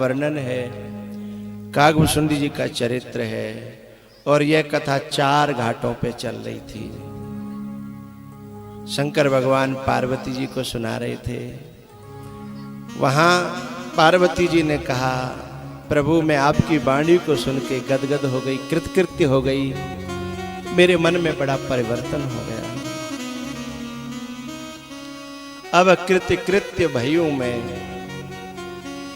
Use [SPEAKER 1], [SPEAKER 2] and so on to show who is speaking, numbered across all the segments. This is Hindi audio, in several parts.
[SPEAKER 1] वर्णन है, कागभूषुंडी जी का चरित्र है और यह कथा 4 घाटों पे चल रही थी। शंकर भगवान पार्वती जी को सुना रहे थे। वहां पार्वती जी ने कहा, प्रभु मैं आपकी वाणी को सुन के गदगद हो गई, कृतकृत्य हो गई, मेरे मन में बड़ा परिवर्तन हो गया। अब कृत्य कृत्य भयूं मैं,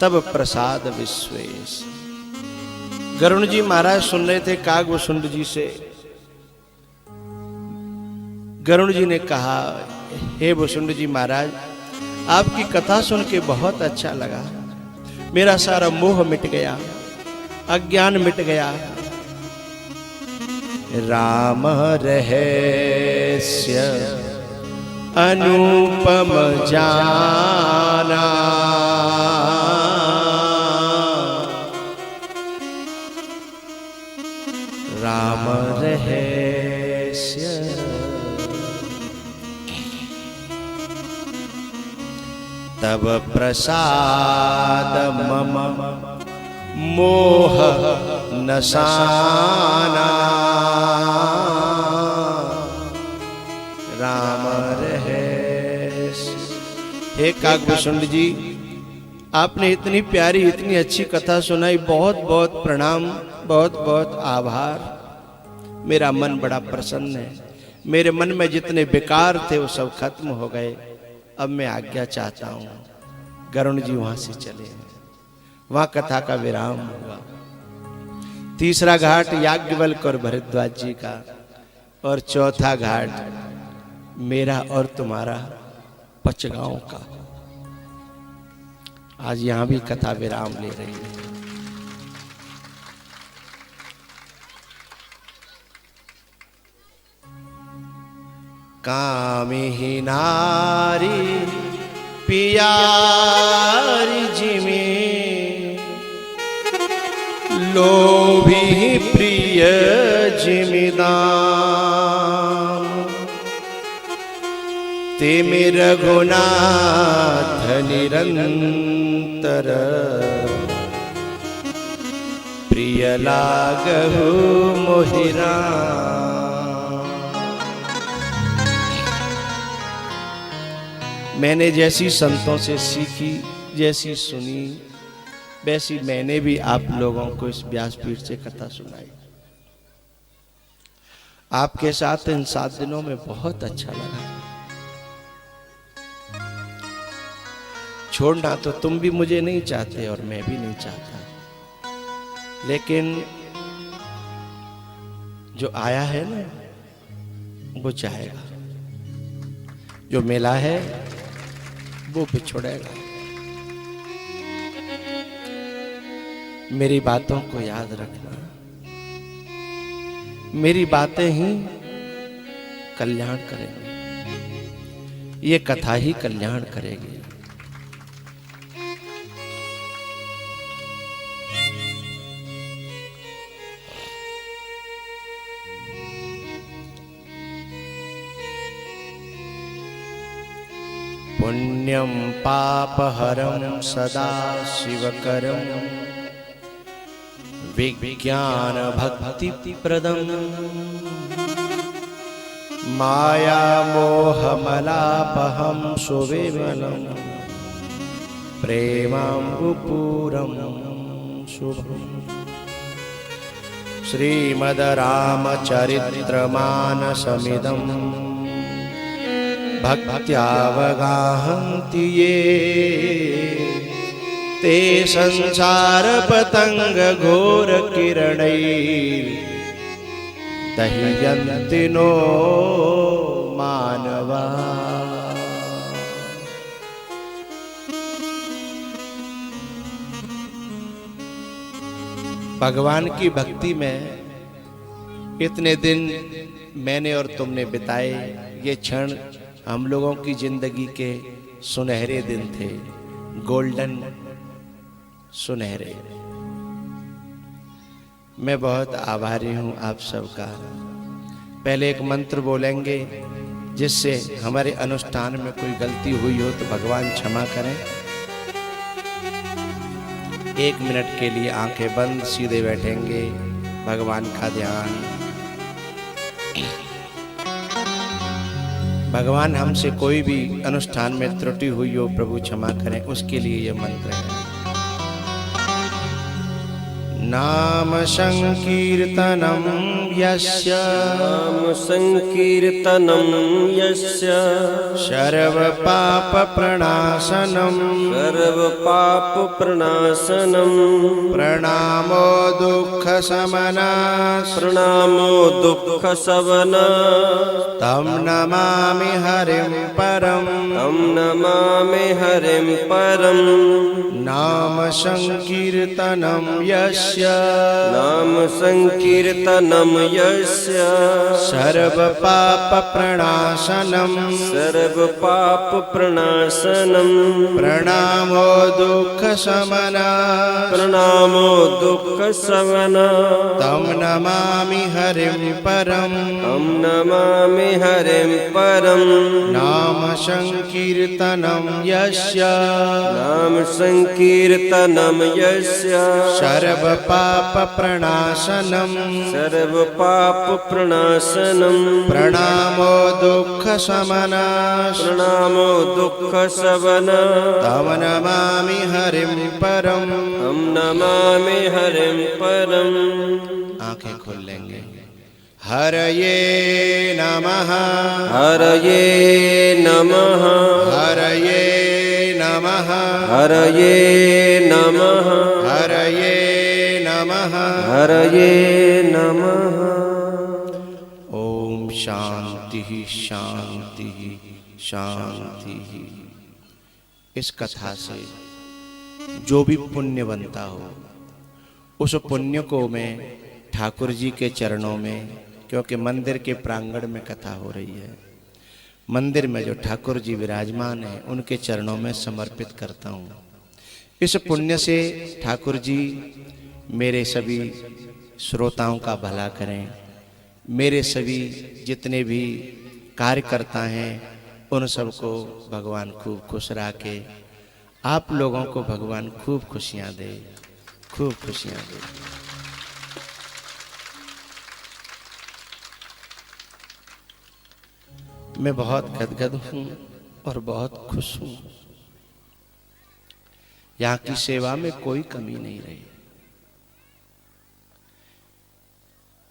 [SPEAKER 1] तब प्रसाद विश्वेश। गरुण जी महाराज सुन रहे थे कागभूषुंड जी से। गरुण जी ने कहा, हे भूषुंड जी महाराज, आपकी कथा सुन के बहुत अच्छा लगा, मेरा सारा मोह मिट गया, अज्ञान मिट गया। राम रहस्य अनुपम जाना, राम रहस्य तब प्रसाद मम मोह नसाना, राम रहस्य। हे कागभूषुंड जी, आपने इतनी प्यारी इतनी अच्छी कथा सुनाई, बहुत बहुत प्रणाम, बहुत बहुत आभार। मेरा मन बड़ा प्रसन्न है, मेरे मन में जितने विकार थे वो सब खत्म हो गए। अब मैं आज्ञा चाहता हूँ। गरुण जी वहां से चले, वहां कथा का विराम हुआ। तीसरा घाट याज्ञवल्क्य और भरद्वाज जी का, और चौथा घाट मेरा और तुम्हारा पचगांव का। आज यहां भी कथा विराम ले रही है। कामिही नारी पियारी जिमे, लोभी प्रिय जिमिदान, तेमे रघुनाथ निरंतर, प्रिय लागहु मोहिरा। मैंने जैसी संतों से सीखी, जैसी सुनी, वैसी मैंने भी आप लोगों को इस व्यासपीठ से कथा सुनाई। आपके साथ इन 7 दिनों में बहुत अच्छा लगा। छोड़ना तो तुम भी मुझे नहीं चाहते और मैं भी नहीं चाहता, लेकिन जो आया है ना वो चाहेगा, जो मिला है वो बिछुड़ेगा। मेरी बातों को याद रखना, मेरी बातें ही कल्याण करेंगी, ये कथा ही कल्याण करेगी। पुण्यं पापहरं सदा शिवकरं, विज्ञान भक्ति प्रदं, माया मोह मलापहं सुविमलं, प्रेमाम्बुपूरं शुभम्। श्रीमद् रामचरित्रमानसमिदं भक्त्यावगाहन्ति ये, ते संसार पतंग घोर किरणैर् दह्यन्ति नो मानवा। भगवान की भक्ति में इतने दिन मैंने और तुमने बिताए, ये क्षण हम लोगों की जिंदगी के सुनहरे दिन थे, गोल्डन सुनहरे। मैं बहुत आभारी हूं आप सबका। पहले एक मंत्र बोलेंगे, जिससे हमारे अनुष्ठान में कोई गलती हुई हो तो भगवान क्षमा करें। 1 मिनट के लिए आंखें बंद सीधे बैठेंगे, भगवान का ध्यान। भगवान हमसे कोई भी अनुष्ठान में त्रुटि हुई हो प्रभु क्षमा करें, उसके लिए ये मंत्र है। नाम संकीर्तनम यस्य,
[SPEAKER 2] नाम संकीर्तनम यस्य,
[SPEAKER 1] सर्व पाप प्रणाशनम,
[SPEAKER 2] सर्व पाप प्रणाशनम,
[SPEAKER 1] प्रणामो दुख समना,
[SPEAKER 2] प्रणामो दुख सवना,
[SPEAKER 1] तम नमामि हरिं परम,
[SPEAKER 2] तम नमामि हरिं परम।
[SPEAKER 1] नाम संकीर्तनम यस्य,
[SPEAKER 2] नाम संकीर्तनम यस्य,
[SPEAKER 1] सर्व पाप प्रणाशनम,
[SPEAKER 2] सर्व पाप प्रणाशनम,
[SPEAKER 1] प्रणामो दुख समना,
[SPEAKER 2] प्रणामो दुख सवना,
[SPEAKER 1] तम नमामि हरिं परम,
[SPEAKER 2] तम नमामि हरिं परम।
[SPEAKER 1] नाम संकीर्तनम यस्य,
[SPEAKER 2] नाम संकीर्तनम यस्य,
[SPEAKER 1] सर्व पाप प्रणाशनम,
[SPEAKER 2] सर्व पाप प्रणाशनम,
[SPEAKER 1] प्रणामो दुख समना,
[SPEAKER 2] प्रणामो दुख सवना,
[SPEAKER 1] तम नमामि हरिं परम।
[SPEAKER 2] हम नमामि हरिं परम।
[SPEAKER 1] आंखें खोल लेंगे। हरये नमः,
[SPEAKER 2] हरये नमः,
[SPEAKER 1] हरये नमः,
[SPEAKER 2] हरये नमः,
[SPEAKER 1] हरये नमः।
[SPEAKER 2] हरये नमः।
[SPEAKER 1] ओम शांति शांति शांति। इस कथा से जो भी पुण्य बनता हो, उस पुण्य को मैं ठाकुर जी के चरणों में, क्योंकि मंदिर के प्रांगण में कथा हो रही है, मंदिर में जो ठाकुर जी विराजमान हैं उनके चरणों में समर्पित करता हूँ। इस पुण्य से ठाकुर जी मेरे सभी श्रोताओं का भला करें, मेरे सभी जितने भी कार्यकर्ता हैं उन सबको भगवान खूब खुश रखे, आप लोगों को भगवान खूब खुशियाँ दे, खूब खुशियाँ दे। मैं बहुत गदगद हूँ और बहुत खुश हूँ। यहाँ की सेवा में कोई कमी नहीं रही।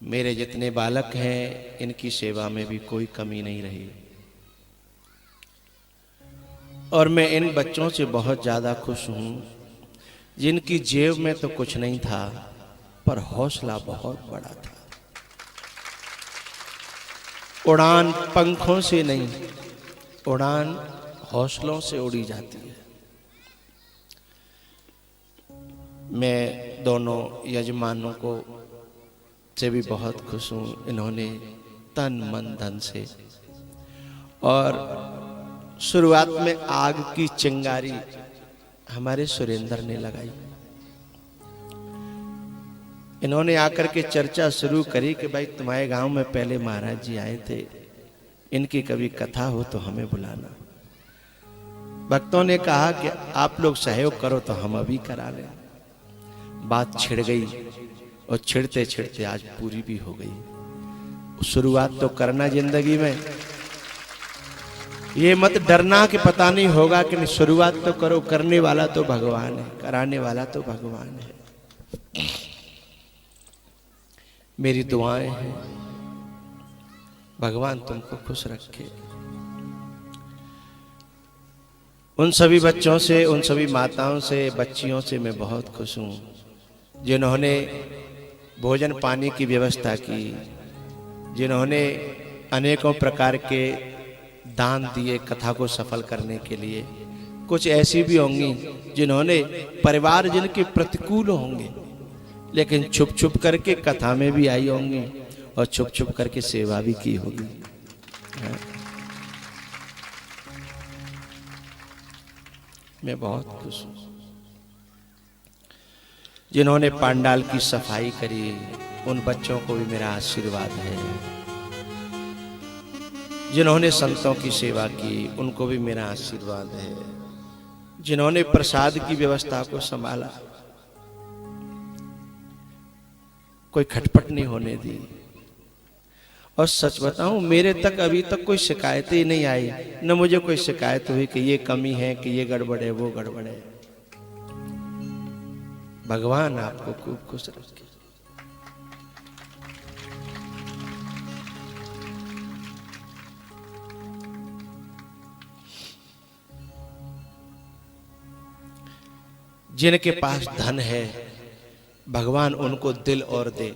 [SPEAKER 1] मेरे जितने बालक हैं इनकी सेवा में भी कोई कमी नहीं रही। और मैं इन बच्चों से बहुत ज़्यादा खुश हूँ जिनकी जेब में तो कुछ नहीं था पर हौसला बहुत बड़ा था। उड़ान पंखों से नहीं, उड़ान हौसलों से उड़ी जाती है। मैं दोनों यजमानों को से भी बहुत खुश हूँ। इन्होंने तन मन धन से, और शुरुआत में आग की चिंगारी हमारे सुरेंद्र ने लगाई। इन्होंने आकर के चर्चा शुरू करी कि भाई तुम्हारे गांव में पहले महाराज जी आए थे, इनकी कभी कथा हो तो हमें बुलाना। भक्तों ने कहा कि आप लोग सहयोग करो तो हम अभी करा लें। बात छिड़ गई और छिड़ते छिड़ते आज पूरी भी हो गई। शुरुआत तो करना जिंदगी में, ये मत डरना कि पता नहीं होगा कि नहीं, शुरुआत तो करो। करने वाला तो भगवान है, कराने वाला तो भगवान है। मेरी दुआएं हैं भगवान तुमको खुश रखे। उन सभी बच्चों से, उन सभी माताओं से, बच्चियों से मैं बहुत खुश हूँ जिन्होंने भोजन पानी की व्यवस्था की, जिन्होंने अनेकों प्रकार के दान दिए कथा को सफल करने के लिए। कुछ ऐसी भी होंगी जिन्होंने परिवार जिनके प्रतिकूल होंगे लेकिन छुप छुप करके कथा में भी आई होंगी और छुप छुप करके सेवा भी की होगी। मैं बहुत खुश हूँ। जिन्होंने पंडाल की सफाई करी उन बच्चों को भी मेरा आशीर्वाद है। जिन्होंने संतों की सेवा की उनको भी मेरा आशीर्वाद है। जिन्होंने प्रसाद की व्यवस्था को संभाला कोई खटपट नहीं होने दी। और सच बताऊं, मेरे तक अभी तक कोई शिकायत ही नहीं आई, न मुझे कोई शिकायत हुई कि ये कमी है, कि ये गड़बड़ है, वो गड़बड़ है। भगवान आपको खूब खुश रखे। जिनके पास धन है भगवान उनको दिल और दे,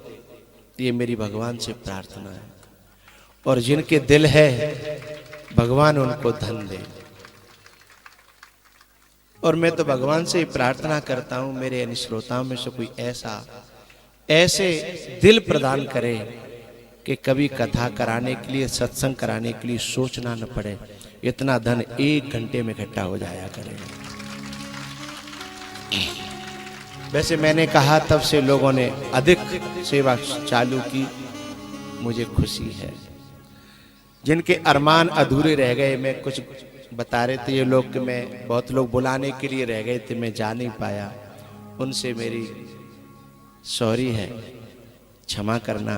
[SPEAKER 1] ये मेरी भगवान से प्रार्थना है। और जिनके दिल है भगवान उनको धन दे। और मैं तो भगवान से ही प्रार्थना करता हूं, मेरे इन श्रोताओं में से कोई ऐसे दिल प्रदान करे कि कभी कथा कराने के लिए, सत्संग कराने के लिए सोचना न पड़े। इतना धन 1 घंटे में इकट्ठा हो जाया करे। वैसे मैंने कहा तब से लोगों ने अधिक सेवा चालू की, मुझे खुशी है। जिनके अरमान अधूरे रह गए, मैं कुछ बता रहे थे ये लोग कि मैं, बहुत लोग बुलाने के लिए रह गए थे, मैं जा नहीं पाया, उनसे मेरी सॉरी है, क्षमा करना।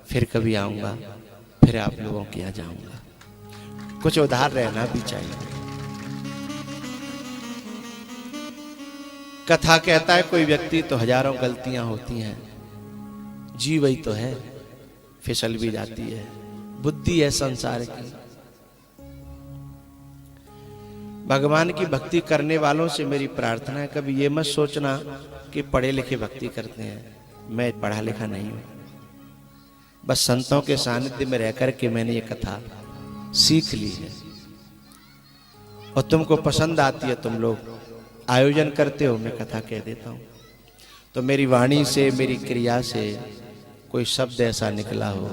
[SPEAKER 1] फिर कभी आऊँगा, फिर आप लोगों के यहाँ जाऊँगा। कुछ उधार रहना भी चाहिए। कथा कहता है कोई व्यक्ति तो हजारों गलतियां होती हैं, जी वही तो है, फिसल भी जाती है, बुद्धि है संसार की। भगवान की भक्ति करने वालों से मेरी प्रार्थना है, कभी ये मत सोचना कि पढ़े लिखे भक्ति करते हैं। मैं पढ़ा लिखा नहीं हूं, बस संतों के सानिध्य में रहकर के मैंने ये कथा सीख ली है। और तुमको पसंद आती है, तुम लोग आयोजन करते हो, मैं कथा कह देता हूं। तो मेरी वाणी से, मेरी क्रिया से कोई शब्द ऐसा निकला हो,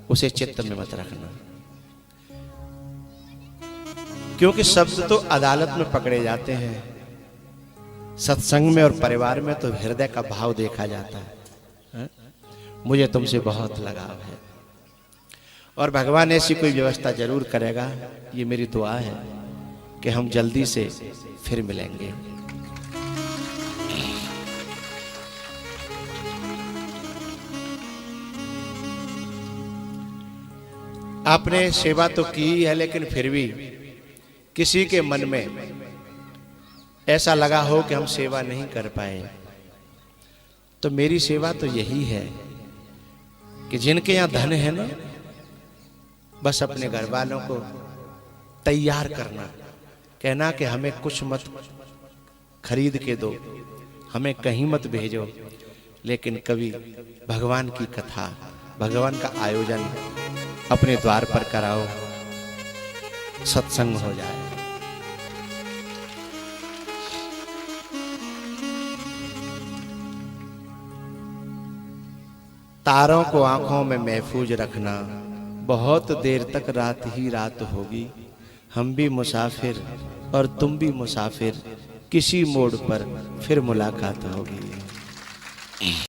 [SPEAKER 1] उसे चित्त में मत रखना, क्योंकि शब्द तो अदालत में पकड़े जाते हैं, सत्संग में और परिवार में तो हृदय का भाव देखा जाता है। मुझे तुमसे बहुत लगाव है और भगवान ऐसी कोई व्यवस्था जरूर करेगा। ये मेरी दुआ है कि हम जल्दी से फिर मिलेंगे। आपने सेवा तो की है, लेकिन फिर भी किसी के मन में ऐसा लगा हो कि हम सेवा नहीं कर पाए, तो मेरी सेवा तो यही है कि जिनके यहाँ धन है ना, बस अपने घर वालों को तैयार करना, कहना कि हमें कुछ मत खरीद के दो, हमें कहीं मत भेजो, लेकिन कभी भगवान की कथा, भगवान का आयोजन अपने द्वार पर कराओ, सत्संग हो जाए। तारों को आंखों में महफूज रखना, बहुत देर तक रात ही रात होगी, हम भी मुसाफिर और तुम भी मुसाफिर, किसी मोड़ पर फिर मुलाकात होगी।